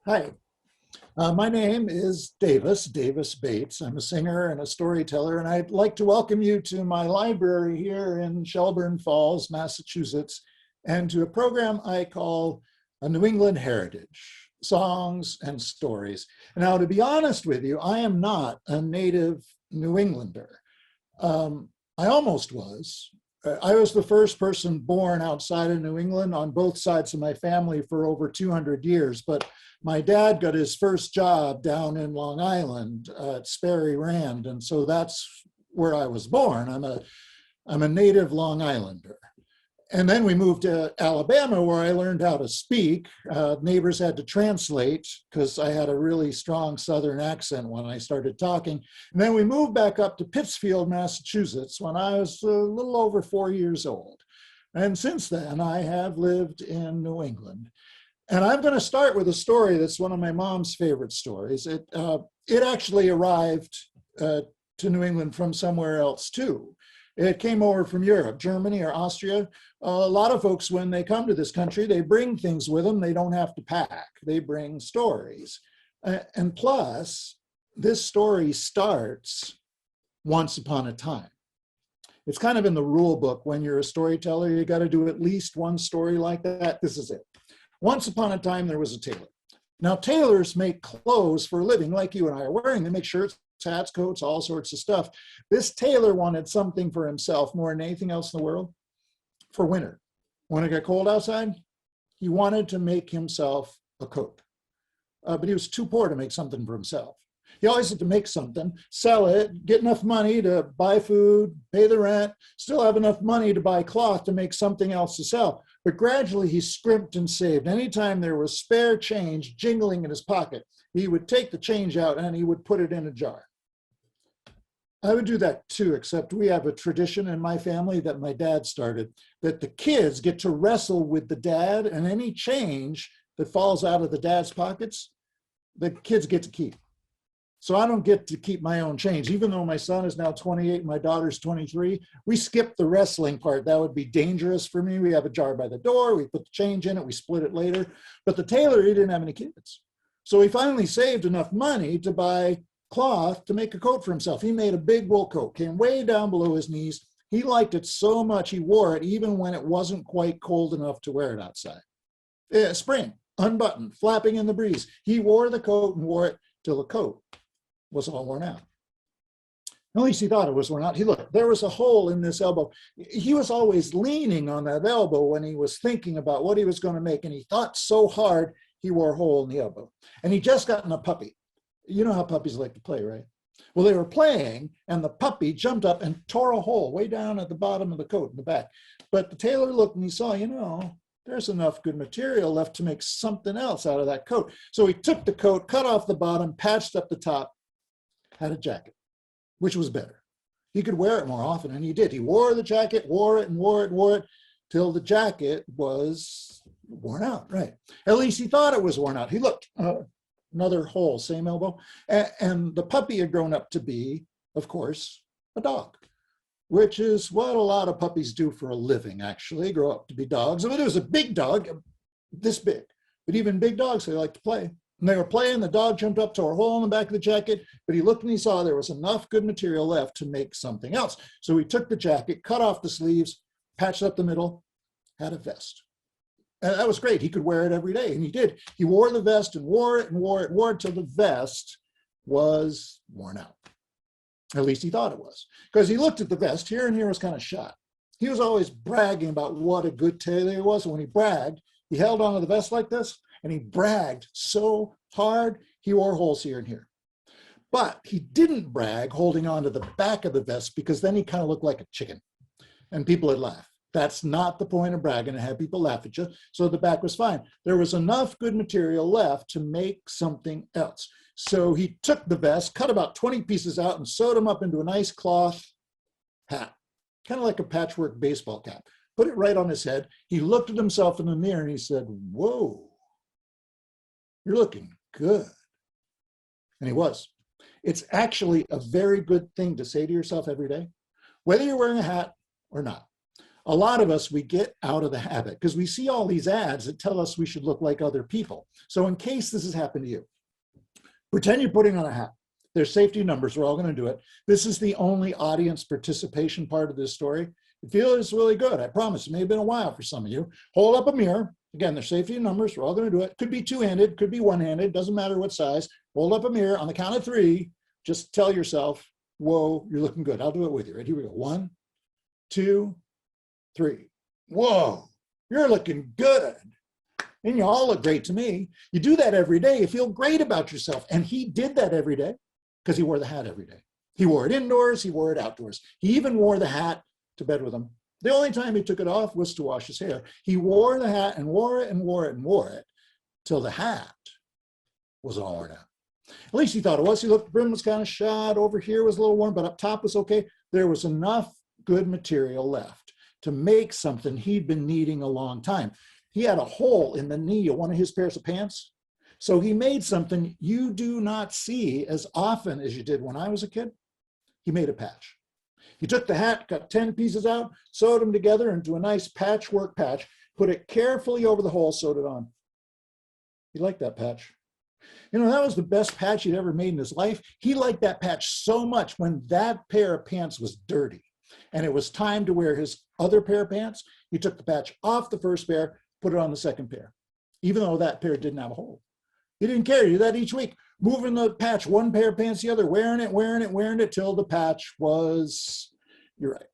Hi, my name is Davis Bates. I'm a singer and a storyteller, and I'd like to welcome you to my library here in Shelburne Falls, Massachusetts, and to a program I call A New England Heritage, Songs and Stories. Now, to be honest with you, I am not a native New Englander. I almost was. I was the first person born outside of New England on both sides of my family for over 200 years, but my dad got his first job down in Long Island at Sperry Rand, and so that's where I was born. I'm a native Long Islander. And then we moved to Alabama, where I learned how to speak. Neighbors had to translate because I had a really strong Southern accent when I started talking. And then we moved back up to Pittsfield, Massachusetts, when I was a little over 4 years old. And since then, I have lived in New England. And I'm going to start with a story that's one of my mom's favorite stories. It actually arrived to New England from somewhere else too. It came over from Europe, Germany or Austria. A lot of folks, when they come to this country, they bring things with them. They don't have to pack. They bring stories. And plus, this story starts once upon a time. It's kind of in the rule book. When you're a storyteller, you got to do at least one story like that. This is it. Once upon a time, there was a tailor. Now, tailors make clothes for a living, like you and I are wearing. They make shirts, hats, coats, all sorts of stuff. This tailor wanted something for himself more than anything else in the world for winter. When it got cold outside, he wanted to make himself a coat. But he was too poor to make something for himself. He always had to make something, sell it, get enough money to buy food, pay the rent, still have enough money to buy cloth to make something else to sell. But gradually he scrimped and saved. Anytime there was spare change jingling in his pocket, he would take the change out and he would put it in a jar. I would do that too, except we have a tradition in my family that my dad started, that the kids get to wrestle with the dad, and any change that falls out of the dad's pockets, the kids get to keep. So I don't get to keep my own change. Even though my son is now 28 and my daughter's 23, we skip the wrestling part. That would be dangerous for me. We have a jar by the door. We put the change in it. We split it later. But the tailor, he didn't have any kids. So he finally saved enough money to buy cloth to make a coat for himself. He made a big wool coat, came way down below his knees. He liked it so much he wore it even when it wasn't quite cold enough to wear it outside. Spring, unbuttoned, flapping in the breeze. He wore the coat and wore it till the coat was all worn out. At least he thought it was worn out. He looked, there was a hole in this elbow. He was always leaning on that elbow when he was thinking about what he was going to make, and he thought so hard he wore a hole in the elbow. And he just gotten a puppy. You know how puppies like to play, right? Well, they were playing, and the puppy jumped up and tore a hole way down at the bottom of the coat in the back. But the tailor looked and he saw, there's enough good material left to make something else out of that coat. So he took the coat, cut off the bottom, patched up the top, had a jacket, which was better. He could wear it more often, and he did. He wore the jacket, wore it, till the jacket was worn out, right? At least he thought it was worn out. He looked, another hole, same elbow. And the puppy had grown up to be, of course, a dog, which is what a lot of puppies do for a living, actually, grow up to be dogs. I mean, it was a big dog, this big, but even big dogs, they like to play. And they were playing, the dog jumped up, tore a hole in the back of the jacket, but he looked and he saw there was enough good material left to make something else. So he took the jacket, cut off the sleeves, patched up the middle, had a vest. And that was great. He could wear it every day, and he did. He wore the vest and wore it till the vest was worn out. At least he thought it was. Because he looked at the vest, here and here was kind of shot. He was always bragging about what a good tailor he was. And when he bragged, he held onto the vest like this, and he bragged so hard, he wore holes here and here. But he didn't brag holding onto the back of the vest, because then he kind of looked like a chicken, and people would laugh. That's not the point of bragging, to have people laugh at you. So the back was fine. There was enough good material left to make something else. So he took the vest, cut about 20 pieces out, and sewed them up into a nice cloth hat, kind of like a patchwork baseball cap. Put it right on his head. He looked at himself in the mirror and he said, "Whoa, you're looking good." And he was. It's actually a very good thing to say to yourself every day, whether you're wearing a hat or not. A lot of us, we get out of the habit because we see all these ads that tell us we should look like other people. So in case this has happened to you, pretend you're putting on a hat. There's safety numbers. We're all going to do it. This is the only audience participation part of this story. It feels really good. I promise. It may have been a while for some of you. Hold up a mirror. Again, there's safety numbers. We're all going to do it. Could be two-handed, could be one-handed. Doesn't matter what size. Hold up a mirror. On the count of three, just tell yourself, whoa, you're looking good. I'll do it with you. Right, here we go. 1, 2, 3. Whoa, you're looking good. And you all look great to me. You do that every day. You feel great about yourself. And he did that every day because he wore the hat every day. He wore it indoors. He wore it outdoors. He even wore the hat to bed with him. The only time he took it off was to wash his hair. He wore the hat and wore it and wore it and wore it till the hat was all worn out. At least he thought it was. He looked, the brim was kind of shot. Over here was a little worn, but up top was okay. There was enough good material left to make something he'd been needing a long time. He had a hole in the knee of one of his pairs of pants. So he made something you do not see as often as you did when I was a kid. He made a patch. He took the hat, cut 10 pieces out, sewed them together into a nice patchwork patch, put it carefully over the hole, sewed it on. He liked that patch. You know, that was the best patch he'd ever made in his life. He liked that patch so much when that pair of pants was dirty and it was time to wear his other pair of pants, he took the patch off the first pair, put it on the second pair, even though that pair didn't have a hole. He didn't care. He did that each week, moving the patch, one pair of pants, the other, wearing it till the patch was, you're right,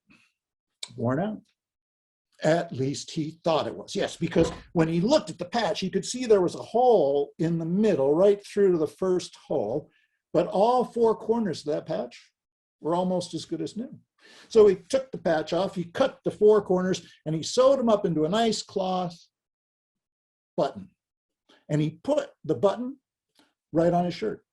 worn out. At least he thought it was. Yes, because when he looked at the patch, he could see there was a hole in the middle, right through to the first hole, but all four corners of that patch were almost as good as new. So he took the patch off, he cut the four corners, and he sewed them up into a nice cloth button. And he put the button right on his shirt.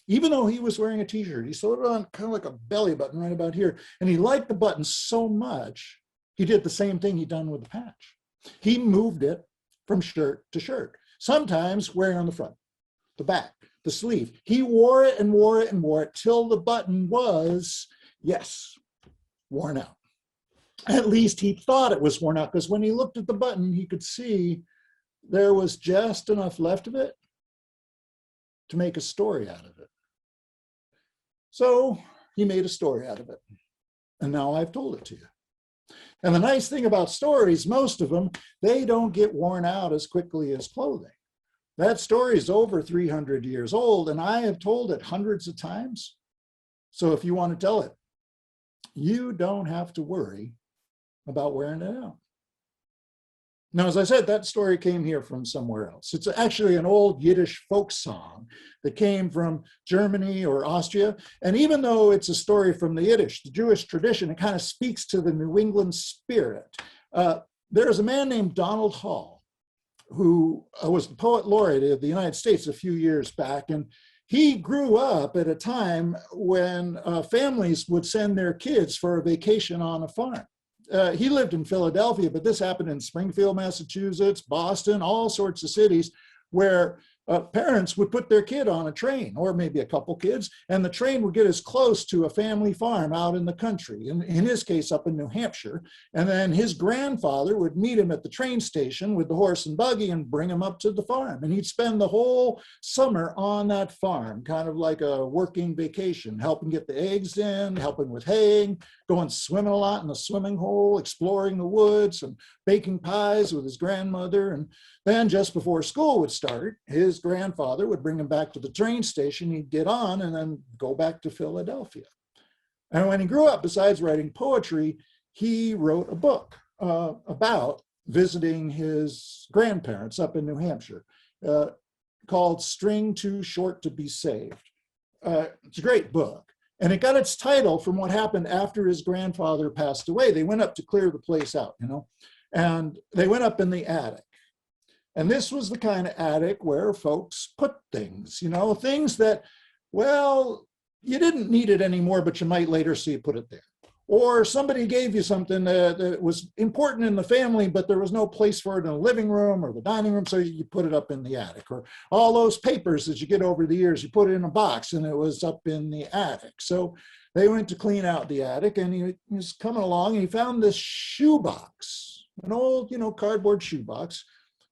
Even though he was wearing a t-shirt, he sewed it on kind of like a belly button right about here. And he liked the button so much, he did the same thing he'd done with the patch. He moved it from shirt to shirt, sometimes wearing on the front, the back, the sleeve. He wore it and wore it and wore it till the button was, yes, worn out. At least he thought it was worn out, because when he looked at the button, he could see there was just enough left of it to make a story out of it. So he made a story out of it. And now I've told it to you. And the nice thing about stories, most of them, they don't get worn out as quickly as clothing. That story is over 300 years old, and I have told it hundreds of times. So if you want to tell it, you don't have to worry about wearing it out. Now, as I said, that story came here from somewhere else. It's actually an old Yiddish folk song that came from Germany or Austria. And even though it's a story from the Yiddish, the Jewish tradition, it kind of speaks to the New England spirit. There's a man named Donald Hall, who was the poet laureate of the United States a few years back. And he grew up at a time when families would send their kids for a vacation on a farm. He lived in Philadelphia, but this happened in Springfield, Massachusetts, Boston, all sorts of cities where parents would put their kid on a train, or maybe a couple kids, and the train would get as close to a family farm out in the country, in his case up in New Hampshire, and then his grandfather would meet him at the train station with the horse and buggy and bring him up to the farm. And he'd spend the whole summer on that farm, kind of like a working vacation, helping get the eggs in, helping with haying, going swimming a lot in the swimming hole, exploring the woods, and baking pies with his grandmother. And then just before school would start, his grandfather would bring him back to the train station. He'd get on and then go back to Philadelphia. And when he grew up, besides writing poetry, he wrote a book about visiting his grandparents up in New Hampshire called String Too Short to Be Saved. It's a great book. And it got its title from what happened after his grandfather passed away. They went up to clear the place out, and they went up in the attic. And this was the kind of attic where folks put things, things that, well, you didn't need it anymore, but you might later see you put it there. Or somebody gave you something that was important in the family, but there was no place for it in the living room or the dining room, so you put it up in the attic. Or all those papers that you get over the years, you put it in a box and it was up in the attic. So they went to clean out the attic, and he was coming along and he found this shoebox, an old, cardboard shoebox,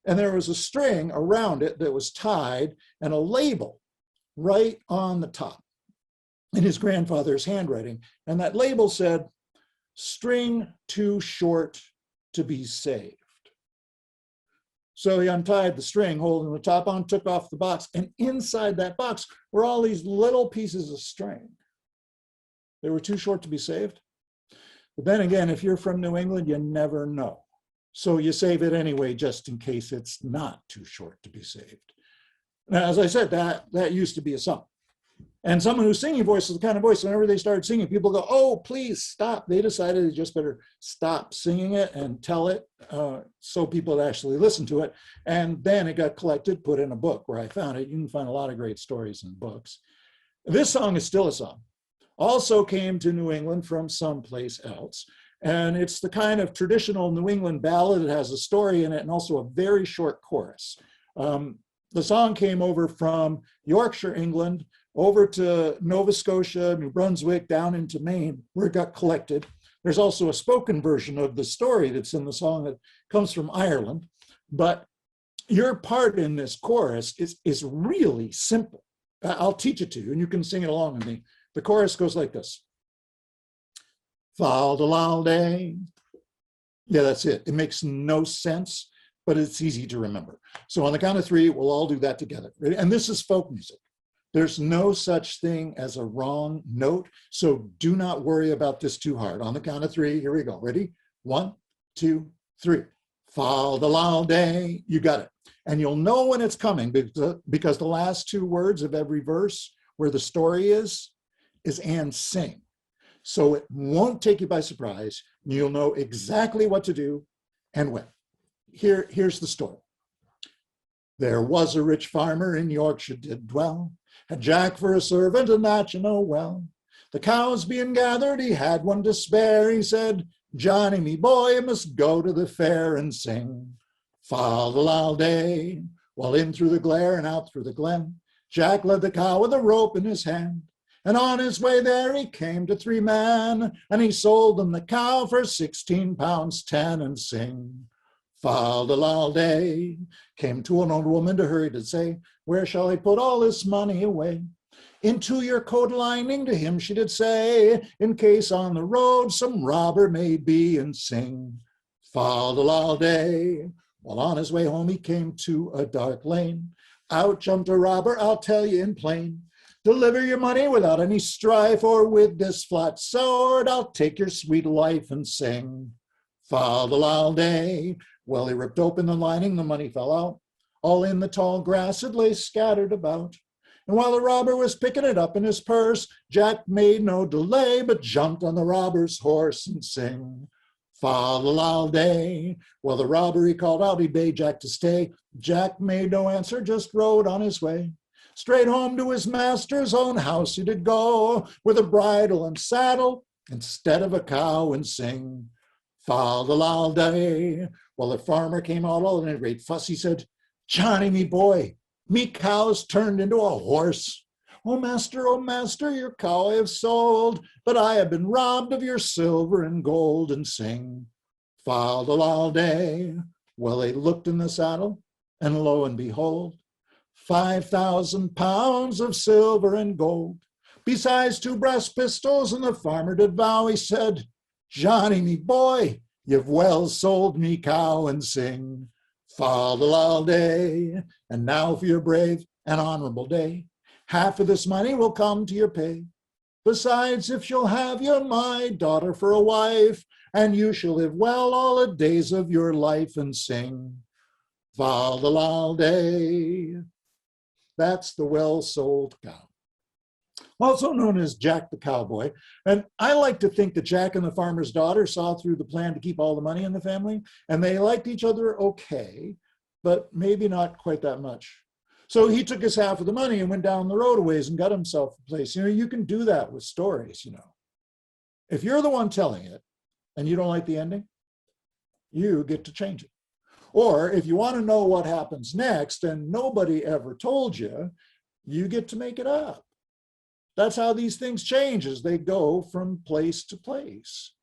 and there was a string around it that was tied and a label right on the top in his grandfather's handwriting. And that label said, "String too short to be saved." So he untied the string holding the top on, took off the box, and inside that box were all these little pieces of string. They were too short to be saved. But then again, if you're from New England, you never know. So you save it anyway, just in case it's not too short to be saved. Now, as I said, that used to be a song. And someone whose singing voice is the kind of voice, whenever they started singing, people go, "Oh, please stop." They decided they just better stop singing it and tell it so people would actually listen to it. And then it got collected, put in a book where I found it. You can find a lot of great stories in books. This song is still a song. Also came to New England from someplace else. And it's the kind of traditional New England ballad that has a story in it and also a very short chorus. The song came over from Yorkshire, England, over to Nova Scotia, New Brunswick, down into Maine, where it got collected. There's also a spoken version of the story that's in the song that comes from Ireland. But your part in this chorus is really simple. I'll teach it to you, and you can sing it along with me. The chorus goes like this. Fal de lal day. Yeah, that's it. It makes no sense, but it's easy to remember. So on the count of three, we'll all do that together. Ready? And this is folk music. There's no such thing as a wrong note, so do not worry about this too hard. On the count of three, here we go. Ready? 1, 2, 3. Fal de lal day. You got it. And you'll know when it's coming because the last two words of every verse where the story is "and sing." So it won't take you by surprise. You'll know exactly what to do and when. Here's the story. There was a rich farmer in Yorkshire did dwell, had Jack for a servant, and that you know well. The cows being gathered, he had one to spare. He said, "Johnny, me boy, you must go to the fair and sing." Fal de lal day. Well, in through the glare and out through the glen, Jack led the cow with a rope in his hand. And on his way there he came to 3 men, and he sold them the cow for 16 pounds 10 and sing. Fal de lal day. Came to an old woman to her he did say, "Where shall I put all this money away?" "Into your coat lining," to him she did say, "in case on the road some robber may be and sing." Fal de lal day. While on his way home he came to a dark lane. Out jumped a robber, I'll tell you in plain. "Deliver your money without any strife, or with this flat sword I'll take your sweet life and sing." Fal de lal day. Well, he ripped open the lining, the money fell out. All in the tall grass it lay scattered about. And while the robber was picking it up in his purse, Jack made no delay, but jumped on the robber's horse and sing. Fal de lal day. Well, the robber he called out, he bade Jack to stay. Jack made no answer, just rode on his way. Straight home to his master's own house he did go, with a bridle and saddle instead of a cow and sing. Fal de lal day. Well, the farmer came out all in a great fuss. He said, "Johnny, me boy, me cow's turned into a horse. Oh, master, your cow I have sold, but I have been robbed of your silver and gold and sing." Fal de lal day. Well, they looked in the saddle, and lo and behold, 5,000 pounds of silver and gold, besides 2 brass pistols, and the farmer did vow, he said, "Johnny, me boy, you've well sold me cow and sing." Fal de lal day. And now for your brave and honorable day. Half of this money will come to your pay. Besides, if you'll have you my daughter for a wife, and you shall live well all the days of your life and sing. Fal de lal day. That's the well-sold cow, also known as Jack the Cowboy. And I like to think that Jack and the farmer's daughter saw through the plan to keep all the money in the family, and they liked each other okay, but maybe not quite that much. So he took his half of the money and went down the road a ways and got himself a place. You can do that with stories, If you're the one telling it and you don't like the ending, you get to change it. Or if you want to know what happens next and nobody ever told you, you get to make it up. That's how these things change as they go from place to place.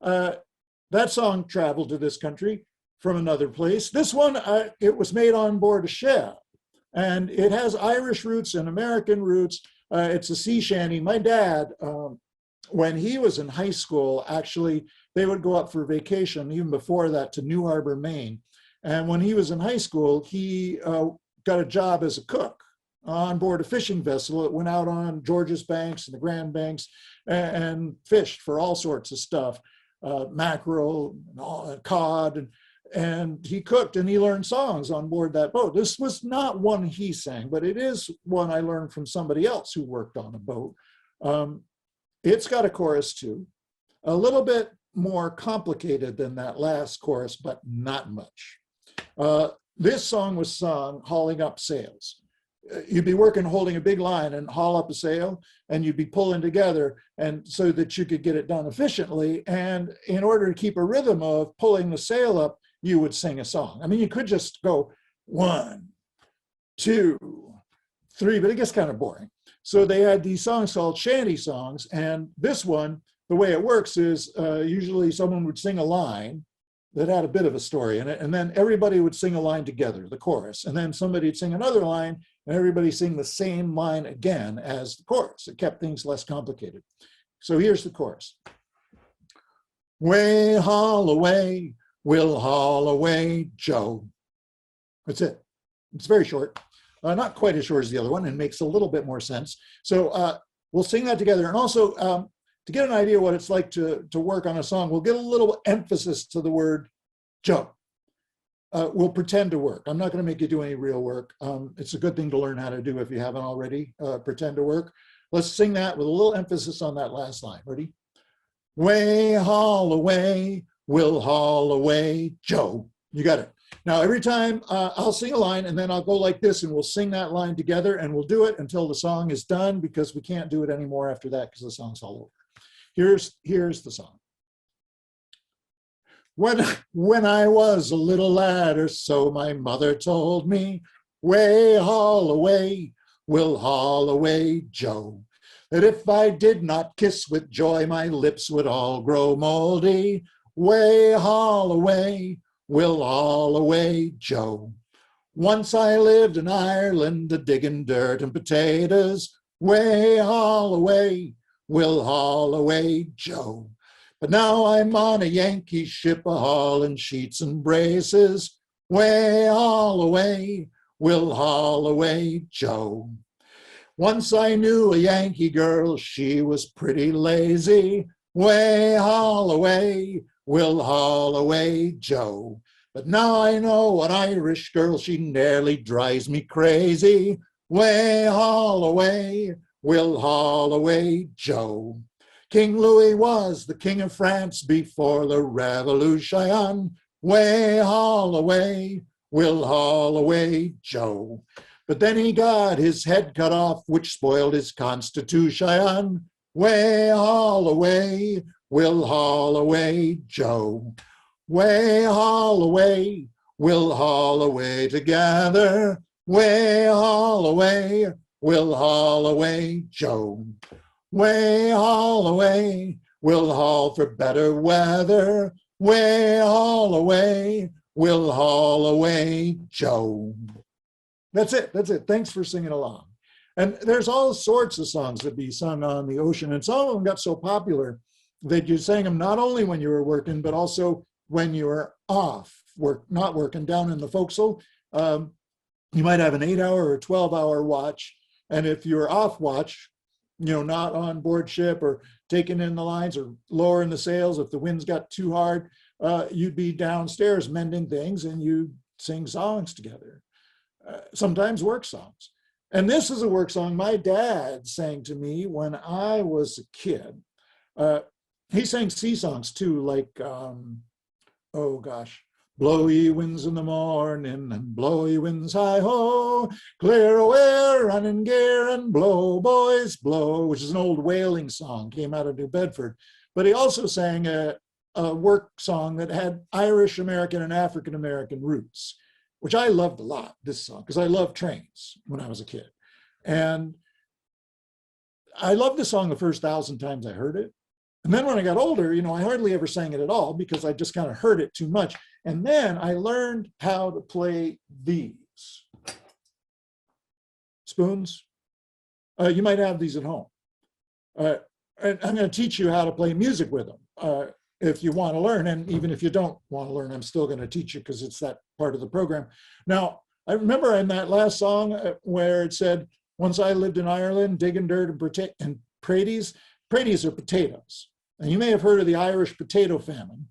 That song traveled to this country from another place. This one, it was made on board a ship, and it has Irish roots and American roots. It's a sea shanty. My dad, when he was in high school, actually, they would go up for vacation, even before that, to New Harbor, Maine. And when he was in high school, he got a job as a cook on board a fishing vessel. It went out on Georges Banks and the Grand Banks and fished for all sorts of stuff, mackerel, and cod, and he cooked and he learned songs on board that boat. This was not one he sang, but it is one I learned from somebody else who worked on a boat. It's got a chorus too, a little bit more complicated than that last chorus, but not much. This song was sung hauling up sails. You'd be working holding a big line and haul up a sail, and you'd be pulling together, and so that you could get it done efficiently. And in order to keep a rhythm of pulling the sail up, you would sing a song. I mean, you could just go 1, 2, 3, but it gets kind of boring. So they had these songs called shanty songs, and this one, the way it works is usually someone would sing a line that had a bit of a story in it, and then everybody would sing a line together, the chorus, and then somebody would sing another line, and everybody sing the same line again as the chorus. It kept things less complicated. So here's the chorus. Way haul away, we'll haul away, Joe. That's it. It's very short. Not quite as short as the other one, and makes a little bit more sense. So we'll sing that together. And also, to get an idea what it's like to work on a song, we'll get a little emphasis to the word Joe. We'll pretend to work. I'm not going to make you do any real work. It's a good thing to learn how to do if you haven't already. Pretend to work. Let's sing that with a little emphasis on that last line. Ready? Way haul away, we'll haul away, Joe. You got it. Now, every time I'll sing a line, and then I'll go like this, and we'll sing that line together, and we'll do it until the song is done, because we can't do it anymore after that because the song's all over. Here's the song. When I was a little lad or so, my mother told me, way haul away, we'll haul away, Joe. That if I did not kiss with joy, my lips would all grow moldy. Way haul away, we'll haul away, Joe. Once I lived in Ireland, a-digging dirt and potatoes. Way haul away, we'll haul away, Joe. But now I'm on a Yankee ship, a-hauling sheets and braces. Way haul away, we'll haul away, Joe. Once I knew a Yankee girl, she was pretty lazy. Way haul away, we'll haul away, Joe. But now I know an Irish girl, she nearly drives me crazy. Way haul away, we'll haul away, Joe. King Louis was the king of France before the Revolution. Way haul away, we'll haul away, Joe. But then he got his head cut off, which spoiled his constitution. Way haul away, we'll haul away, Joe. Way haul away, we'll haul away together. Way haul away, we'll haul away, Joe. Way haul away, we'll haul for better weather. Way haul away, we'll haul away, Joe. That's it. That's it. Thanks for singing along. And there's all sorts of songs that be sung on the ocean, and some of them got so popular that you sang them not only when you were working, but also when you were off work, not working, down in the forecastle. You might have an 8-hour or 12-hour watch, and if you're off watch, you know, not on board ship or taking in the lines or lowering the sails, if the winds got too hard, you'd be downstairs mending things, and you'd sing songs together. Sometimes work songs. And this is a work song my dad sang to me when I was a kid. He sang sea songs too, like, oh gosh, blow ye winds in the morning and blow ye winds high-ho, clear away, running gear and blow, boys, blow, which is an old whaling song, came out of New Bedford. but he also sang a work song that had Irish American and African American roots, which I loved a lot, this song, because I loved trains when I was a kid. And I loved the song the first 1,000 times I heard it. And then when I got older, you know, I hardly ever sang it at all because I just kind of heard it too much. And then I learned how to play these spoons. You might have these at home. And I'm going to teach you how to play music with them if you want to learn. And even if you don't want to learn, I'm still going to teach you because it's that part of the program. Now, I remember in that last song where it said, once I lived in Ireland, digging dirt and praties. Praties are potatoes. And you may have heard of the Irish potato famine.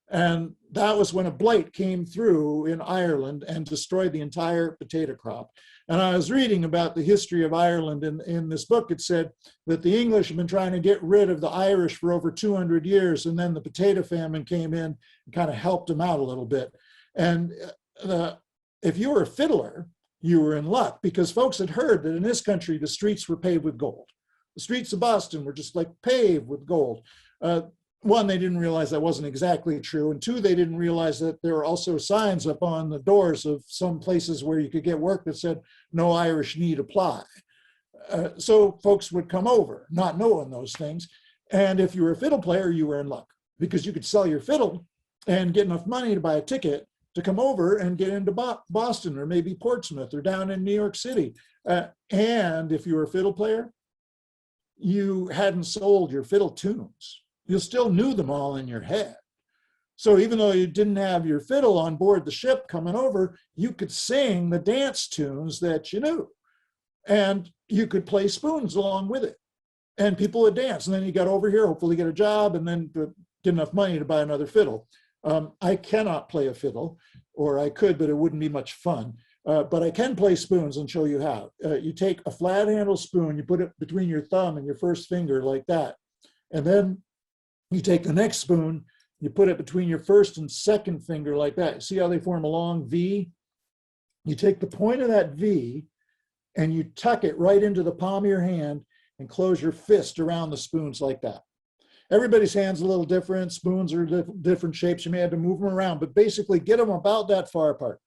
And that was when a blight came through in Ireland and destroyed the entire potato crop. And I was reading about the history of Ireland in this book. It said that the English have been trying to get rid of the Irish for over 200 years. And then the potato famine came in and kind of helped them out a little bit. And if you were a fiddler, you were in luck because folks had heard that in this country, the streets were paved with gold. The streets of Boston were just like paved with gold. One, they didn't realize that wasn't exactly true. And two, they didn't realize that there were also signs up on the doors of some places where you could get work that said, no Irish need apply. So folks would come over, not knowing those things. And if you were a fiddle player, you were in luck because you could sell your fiddle and get enough money to buy a ticket to come over and get into Boston or maybe Portsmouth or down in New York City. And if you were a fiddle player, you hadn't sold your fiddle tunes. You still knew them all in your head. So even though you didn't have your fiddle on board the ship coming over, you could sing the dance tunes that you knew. And you could play spoons along with it. And people would dance. And then you got over here, hopefully get a job, and then get enough money to buy another fiddle. I cannot play a fiddle, or I could, but it wouldn't be much fun. But I can play spoons and show you how. You take a flat handle spoon, you put it between your thumb and your first finger like that. And then you take the next spoon, you put it between your first and second finger like that. See how they form a long V? You take the point of that V and you tuck it right into the palm of your hand and close your fist around the spoons like that. Everybody's hand's a little different. Spoons are different shapes. You may have to move them around, but basically get them about that far apart.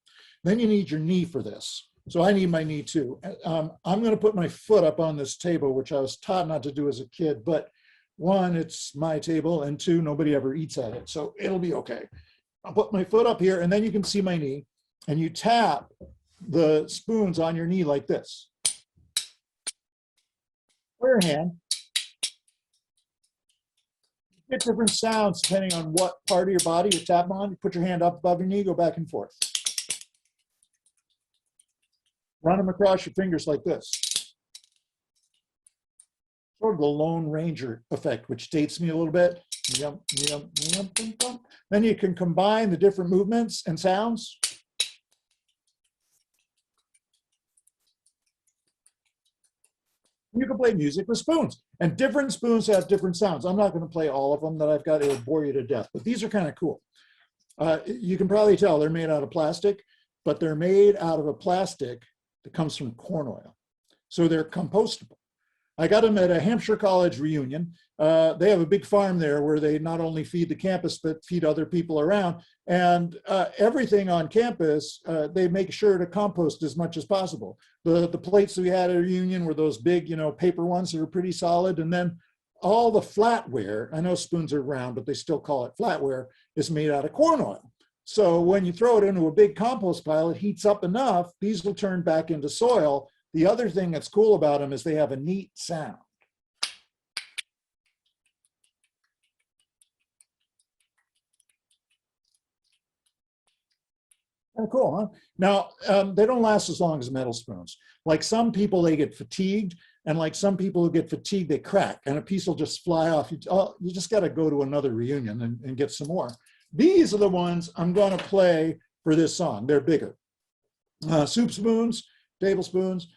Then you need your knee for this. So I need my knee too. I'm going to put my foot up on this table, which I was taught not to do as a kid, but one, it's my table, and two, nobody ever eats at it, so it'll be okay. I'll put my foot up here, and then you can see my knee, and you tap the spoons on your knee like this. Or your hand. Get different sounds depending on what part of your body you're tapping on. You put your hand up above your knee, go back and forth. Run them across your fingers like this. Sort of the Lone Ranger effect, which dates me a little bit. Then you can combine the different movements and sounds. You can play music with spoons, and different spoons have different sounds. I'm not going to play all of them that I've got. It will bore you to death, but these are kind of cool. You can probably tell they're made out of plastic, but they're made out of a plastic that comes from corn oil. So they're compostable. I got them at a Hampshire College reunion. They have a big farm there where they not only feed the campus, but feed other people around. And everything on campus, they make sure to compost as much as possible. The plates that we had at a reunion were those big, paper ones that were pretty solid. And then all the flatware, I know spoons are round, but they still call it flatware, is made out of corn oil. So when you throw it into a big compost pile, it heats up enough, these will turn back into soil. The other thing that's cool about them is they have a neat sound. Kind of cool, huh? Now, they don't last as long as metal spoons. Like some people, they get fatigued, and like some people who get fatigued, they crack, and a piece will just fly off. You just got to go to another reunion and get some more. These are the ones I'm going to play for this song. They're bigger. Soup spoons, tablespoons.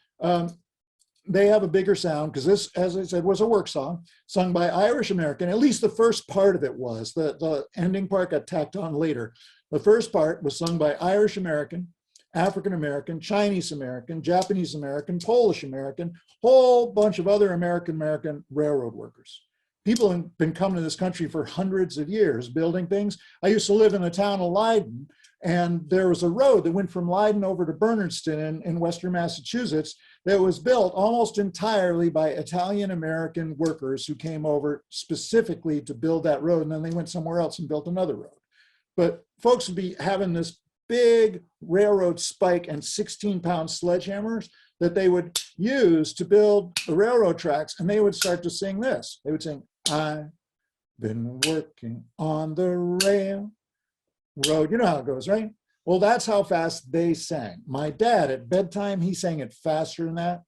They have a bigger sound because this, as I said, was a work song sung by Irish American. At least the first part of it was. The ending part got tacked on later. The first part was sung by Irish American, African American, Chinese American, Japanese American, Polish American, whole bunch of other American railroad workers. people have been coming to this country for hundreds of years, building things. I used to live in the town of Leiden, and there was a road that went from Leiden over to Bernardston in Western Massachusetts that was built almost entirely by Italian-American workers who came over specifically to build that road, and then they went somewhere else and built another road. But folks would be having this big railroad spike and 16-pound sledgehammers that they would use to build the railroad tracks, and they would start to sing this. They would sing, "I've been working on the railroad." You know how it goes, right? Well, that's how fast they sang. My dad, at bedtime, he sang it faster than that.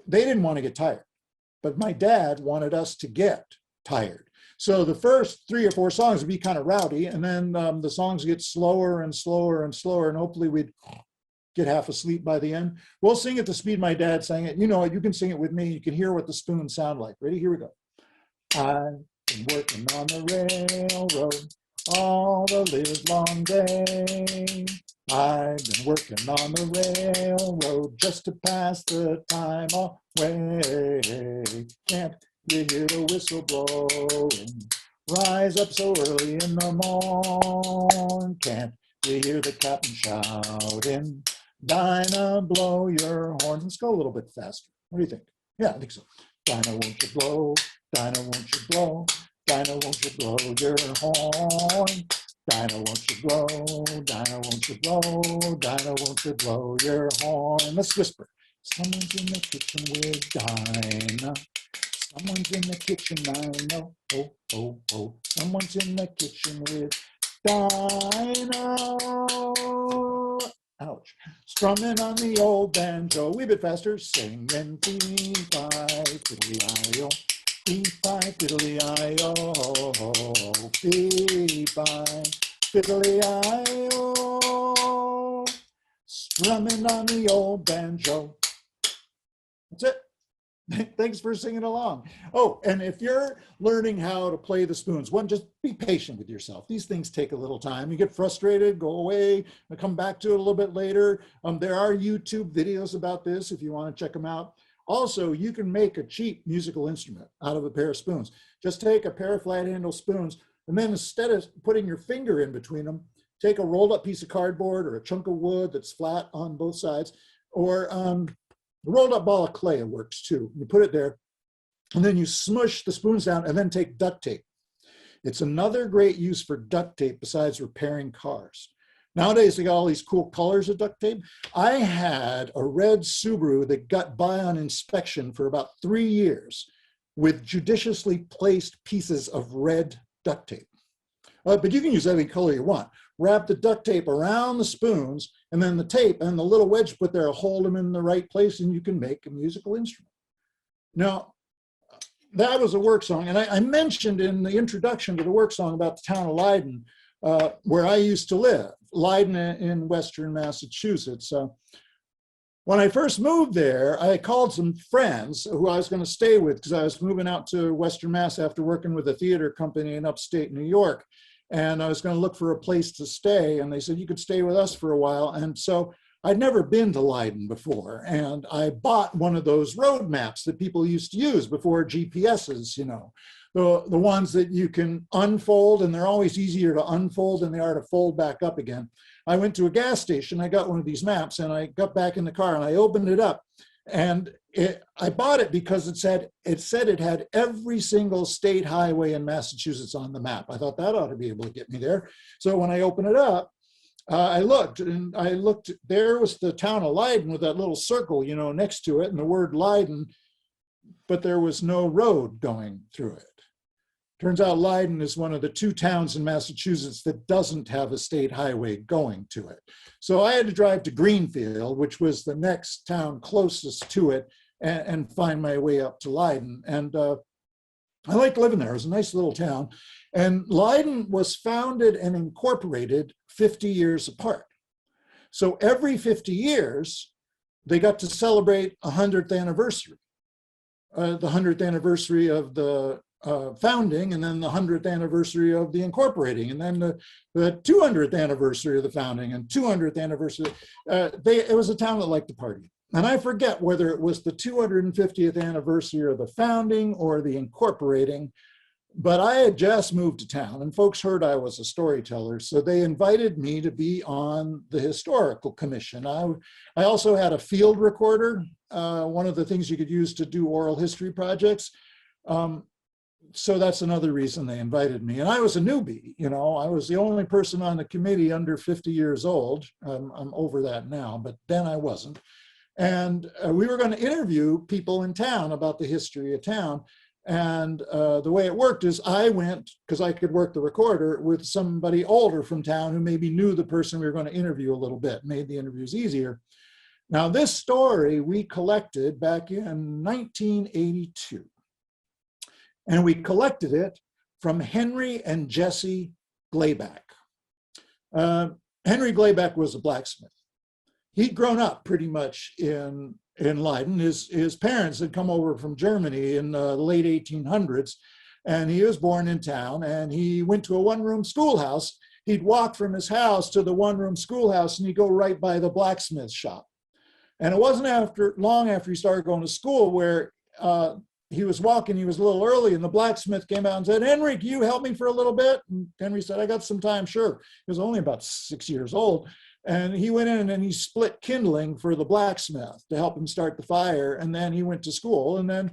They didn't want to get tired, but my dad wanted us to get tired. So the first 3 or 4 songs would be kind of rowdy, and then the songs get slower and slower and slower, and hopefully we'd get half asleep by the end. We'll sing at the speed my dad sang it. You know it, you can sing it with me. You can hear what the spoons sound like. Ready? Here we go. I've been working on the railroad all the live long day. I've been working on the railroad just to pass the time away. Can't you hear the whistle blowing? Rise up so early in the morn. Can't you hear the captain shouting? Dinah, blow your horn. Let's go a little bit faster. What do you think? Yeah, I think so. Dinah, won't you blow? Dinah, won't you blow? Dinah, won't you blow your horn? Dinah, won't you blow? Dinah, won't you blow? Dinah, won't you blow your horn? Let's whisper. Someone's in the kitchen with Dinah. Someone's in the kitchen, I know. Oh, oh, oh. Someone's in the kitchen with Dinah. Ouch. Strumming on the old banjo. A wee bit faster. Singing fee-fi, fiddly-I-O. Fee-fi, fiddly-I-O. Fee-fi, fiddly-I-O. Strumming on the old banjo. That's it. Thanks for singing along. Oh, and if you're learning how to play the spoons, one, just be patient with yourself. These things take a little time. You get frustrated, go away, and come back to it a little bit later. There are YouTube videos about this if you want to check them out. Also, you can make a cheap musical instrument out of a pair of spoons. Just take a pair of flat handle spoons, and then instead of putting your finger in between them, take a rolled up piece of cardboard or a chunk of wood that's flat on both sides, or a rolled up ball of clay works too. You put it there, and then you smush the spoons down and then take duct tape. It's another great use for duct tape besides repairing cars. Nowadays, they got all these cool colors of duct tape. I had a red Subaru that got by on inspection for about 3 years with judiciously placed pieces of red duct tape. But you can use any color you want. Wrap the duct tape around the spoons, and then the tape and the little wedge put there will hold them in the right place, and you can make a musical instrument. Now, that was a work song, and I mentioned in the introduction to the work song about the town of Leiden, where I used to live, Leiden in Western Massachusetts. When I first moved there, I called some friends who I was going to stay with because I was moving out to Western Mass after working with a theater company in upstate New York. And I was going to look for a place to stay. And they said, you could stay with us for a while. And so I'd never been to Leiden before. And I bought one of those road maps that people used to use before GPSs, you know, the ones that you can unfold, and they're always easier to unfold than they are to fold back up again. I went to a gas station, I got one of these maps, and I got back in the car and I opened it up. And I bought it because it said it had every single state highway in Massachusetts on the map. I thought that ought to be able to get me there. So when I opened it up, I looked, there was the town of Leiden with that little circle, you know, next to it, and the word Leiden, but there was no road going through it. Turns out Leiden is one of the 2 towns in Massachusetts that doesn't have a state highway going to it. So I had to drive to Greenfield, which was the next town closest to it, and find my way up to Leiden. And I liked living there. It was a nice little town. And Leiden was founded and incorporated 50 years apart. So every 50 years, they got to celebrate a 100th anniversary. The 100th anniversary of the founding, and then the 100th anniversary of the incorporating, and then the 200th anniversary of the founding, and 200th anniversary. It was a town that liked to party. And I forget whether it was the 250th anniversary of the founding or the incorporating, But I had just moved to town and folks heard I was a storyteller. So they invited me to be on the historical commission. I also had a field recorder, one of the things you could use to do oral history projects. So that's another reason they invited me. And I was a newbie, you know, I was the only person on the committee under 50 years old. I'm over that now, but then I wasn't. And we were going to interview people in town about the history of town. And the way it worked is I went, because I could work the recorder, with somebody older from town who maybe knew the person we were going to interview a little bit, made the interviews easier. Now, this story we collected back in 1982. And we collected it from Henry and Jessie Glayback. Henry Glayback was a blacksmith. He'd grown up pretty much in Leiden. His parents had come over from Germany in the late 1800s, and he was born in town, and he went to a one-room schoolhouse. He'd walk from his house to the one-room schoolhouse, and he'd go right by the blacksmith shop. And it wasn't long after he started going to school where he was walking, he was a little early, and the blacksmith came out and said, "Henry, can you help me for a little bit?" And Henry said, "I got some time, sure." He was only about 6 years old. And he went in and he split kindling for the blacksmith to help him start the fire. And then he went to school. And then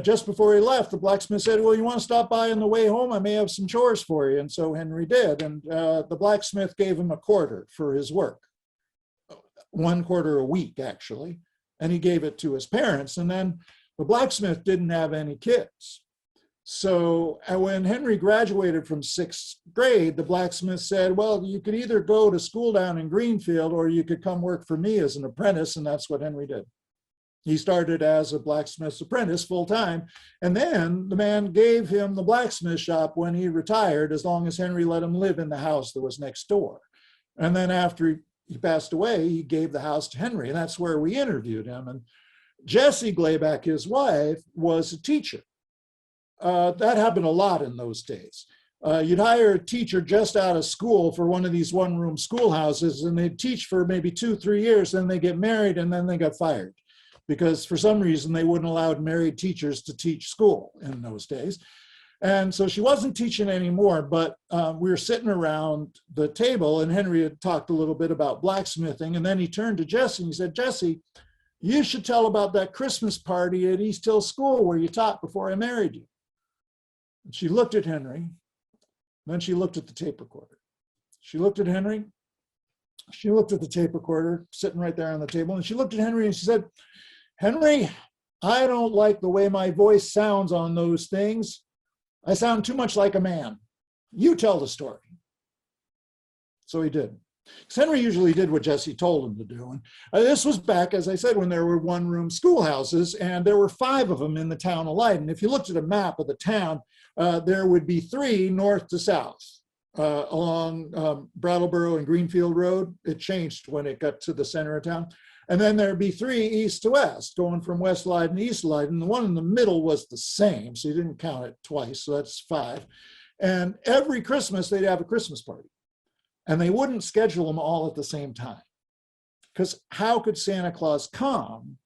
just before he left, the blacksmith said, "Well, you want to stop by on the way home? I may have some chores for you." And so Henry did. And the blacksmith gave him a quarter for his work, 1 quarter a week, actually. And he gave it to his parents. And then the blacksmith didn't have any kids. So when Henry graduated from 6th grade, the blacksmith said, "Well, you could either go to school down in Greenfield or you could come work for me as an apprentice." And that's what Henry did. He started as a blacksmith's apprentice full time. And then the man gave him the blacksmith shop when he retired, as long as Henry let him live in the house that was next door. And then after he passed away, he gave the house to Henry. And that's where we interviewed him. And Jessie Glayback, his wife, was a teacher. That happened a lot in those days. You'd hire a teacher just out of school for one of these one-room schoolhouses, and they'd teach for maybe 2-3 years, then they get married, and then they got fired because for some reason they wouldn't allow married teachers to teach school in those days. And so she wasn't teaching anymore, but we were sitting around the table, and Henry had talked a little bit about blacksmithing, and then he turned to Jessie and he said, "Jessie, you should tell about that Christmas party at East Hill School where you taught before I married you." And she looked at Henry, then she looked at the tape recorder. She looked at Henry, she looked at the tape recorder sitting right there on the table, and she looked at Henry and she said, "Henry, I don't like the way my voice sounds on those things. I sound too much like a man. You tell the story." So he did. Because Henry usually did what Jessie told him to do. And this was back, as I said, when there were one-room schoolhouses, and there were 5 of them in the town of Leiden. If you looked at a map of the town, there would be 3 north to south along Brattleboro and Greenfield Road. It changed when it got to the center of town. And then there'd be 3 east to west, going from West Leiden to East Leiden. The one in the middle was the same, so you didn't count it twice, so that's 5. And every Christmas, they'd have a Christmas party. And they wouldn't schedule them all at the same time. Because how could Santa Claus come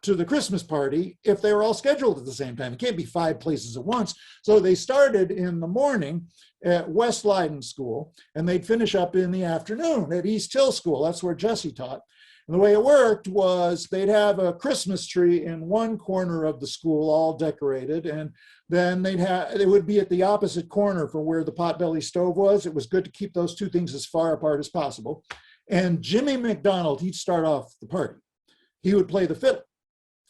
to the Christmas party if they were all scheduled at the same time? It can't be 5 places at once. So they started in the morning at West Leiden School, and they'd finish up in the afternoon at East Hill School. That's where Jessie taught. And the way it worked was they'd have a Christmas tree in one corner of the school, all decorated, and then it would be at the opposite corner from where the potbelly stove was. It was good to keep those 2 things as far apart as possible. And Jimmy McDonald, he'd start off the party. He would play the fiddle.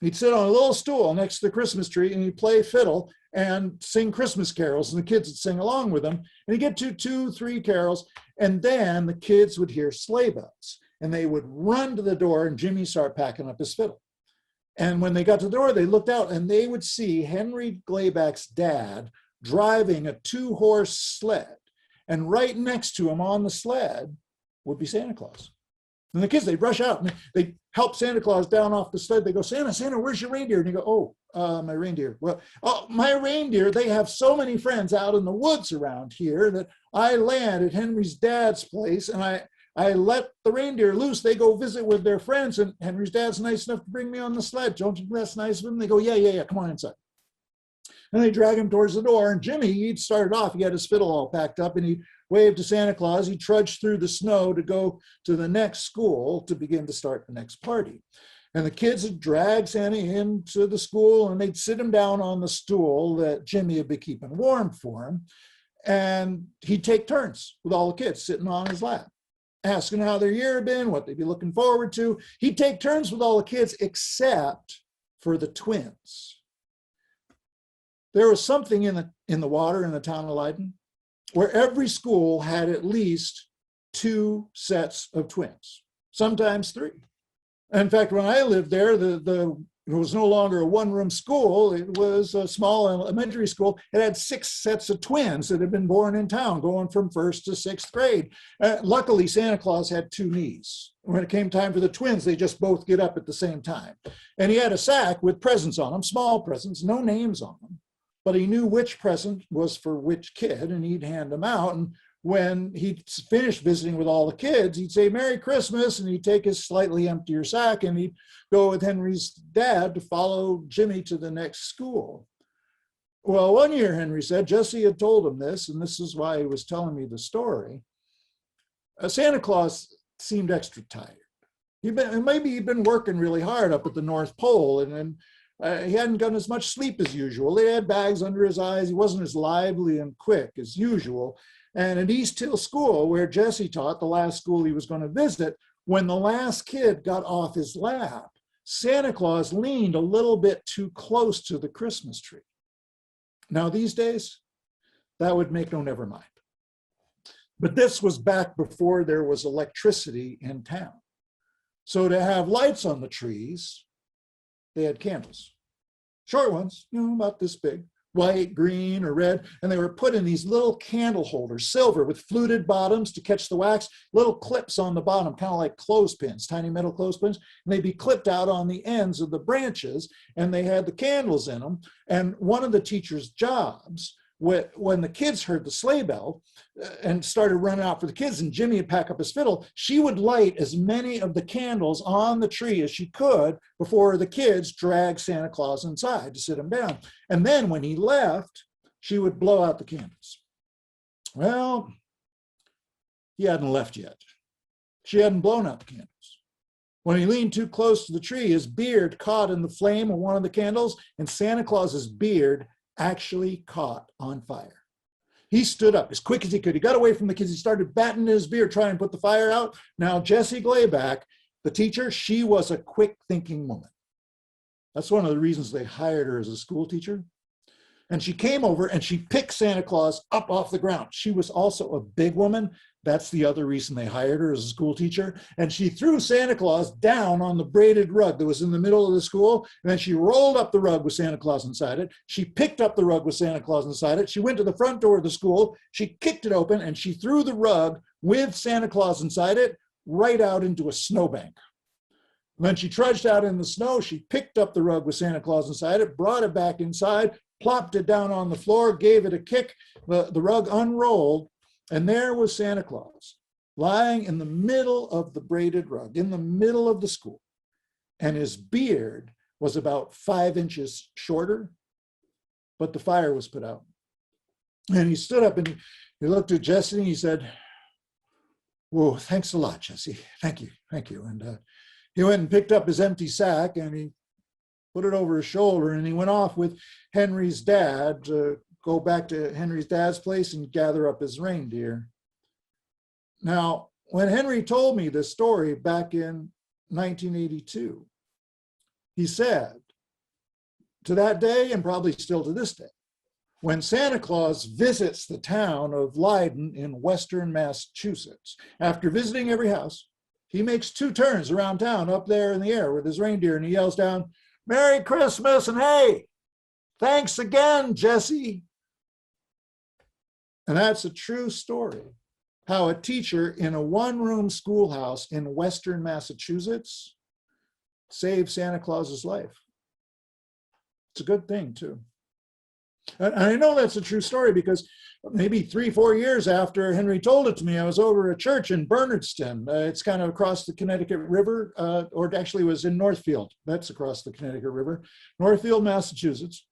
He'd sit on a little stool next to the Christmas tree, and he'd play fiddle and sing Christmas carols, and the kids would sing along with him. And he'd get to 2-3 carols, and then the kids would hear sleigh bells. And they would run to the door, and Jimmy start packing up his fiddle. And when they got to the door, they looked out, and they would see Henry Glayback's dad driving a 2-horse sled. And right next to him on the sled would be Santa Claus. And the kids, they'd rush out, and they'd help Santa Claus down off the sled. They go, "Santa, Santa, where's your reindeer?" And you go, my reindeer. Well, my reindeer, they have so many friends out in the woods around here that I land at Henry's dad's place, and I let the reindeer loose. They go visit with their friends, and Henry's dad's nice enough to bring me on the sled. Don't you think that's nice of him? They go, yeah, come on inside." And they drag him towards the door. And Jimmy, he'd started off, he had his fiddle all packed up, and he waved to Santa Claus. He trudged through the snow to go to the next school to begin to start the next party. And the kids would drag Santa into the school, and they'd sit him down on the stool that Jimmy had been keeping warm for him. And he'd take turns with all the kids sitting on his lap, asking how their year had been, what they'd be looking forward to. He'd take turns with all the kids except for the twins. There was something in the water in the town of Leyden where every school had at least 2 sets of twins, sometimes 3. In fact, when I lived there, it was no longer a one-room school. It was a small elementary school. It had 6 sets of twins that had been born in town, going from 1st to 6th grade. Luckily, Santa Claus had 2 knees. When it came time for the twins, they just both get up at the same time. And he had a sack with presents on them, small presents, no names on them. But he knew which present was for which kid, and he'd hand them out. And when he'd finished visiting with all the kids, he'd say, "Merry Christmas," and he'd take his slightly emptier sack, and he'd go with Henry's dad to follow Jimmy to the next school. Well, one year, Henry said, Jesse had told him this, and this is why he was telling me the story. Santa Claus seemed extra tired. Maybe he'd been working really hard up at the North Pole, and he hadn't gotten as much sleep as usual. He had bags under his eyes. He wasn't as lively and quick as usual. And at East Hill School, where Jesse taught, the last school he was going to visit, when the last kid got off his lap, Santa Claus leaned a little bit too close to the Christmas tree. Now, these days, that would make no never mind. But this was back before there was electricity in town. So to have lights on the trees, they had candles. Short ones, about this big, white, green, or red, and they were put in these little candle holders, silver, with fluted bottoms to catch the wax, little clips on the bottom, kind of like clothespins, tiny metal clothespins, and they'd be clipped out on the ends of the branches, and they had the candles in them. And one of the teacher's jobs, when the kids heard the sleigh bell and started running out for the kids, and Jimmy would pack up his fiddle, she would light as many of the candles on the tree as she could before the kids dragged Santa Claus inside to sit him down. And then when he left, she would blow out the candles. Well, he hadn't left yet. She hadn't blown out the candles. When he leaned too close to the tree, his beard caught in the flame of one of the candles, and Santa Claus's beard actually caught on fire. He stood up as quick as he could. He got away from the kids. He started batting his beard, trying to put the fire out. Now, Jessie Glayback, the teacher, she was a quick thinking woman. That's one of the reasons they hired her as a school teacher. And she came over and she picked Santa Claus up off the ground. She was also a big woman. That's the other reason they hired her as a school teacher. And she threw Santa Claus down on the braided rug that was in the middle of the school. And then she rolled up the rug with Santa Claus inside it. She picked up the rug with Santa Claus inside it. She went to the front door of the school. She kicked it open and she threw the rug with Santa Claus inside it right out into a snowbank. When she trudged out in the snow, she picked up the rug with Santa Claus inside it, brought it back inside, plopped it down on the floor, gave it a kick. The rug unrolled, and there was Santa Claus lying in the middle of the braided rug, in the middle of the school. And his beard was about 5 inches shorter, but the fire was put out. And he stood up and he looked at Jessie and he said, "Whoa, thanks a lot, Jessie. Thank you, thank you." And he went and picked up his empty sack and he put it over his shoulder, and he went off with Henry's dad to go back to Henry's dad's place and gather up his reindeer. Now, when Henry told me this story back in 1982, he said, to that day, and probably still to this day, when Santa Claus visits the town of Leyden in western Massachusetts, after visiting every house, he makes 2 turns around town up there in the air with his reindeer, and he yells down, "Merry Christmas, and hey, thanks again, Jessie." And that's a true story, how a teacher in a one-room schoolhouse in western Massachusetts saved Santa Claus's life. It's a good thing, too. And I know that's a true story because maybe 3-4 years after Henry told it to me, I was over at church in Bernardston. It's kind of across the Connecticut River, or actually it was in Northfield. That's across the Connecticut River, Northfield, Massachusetts.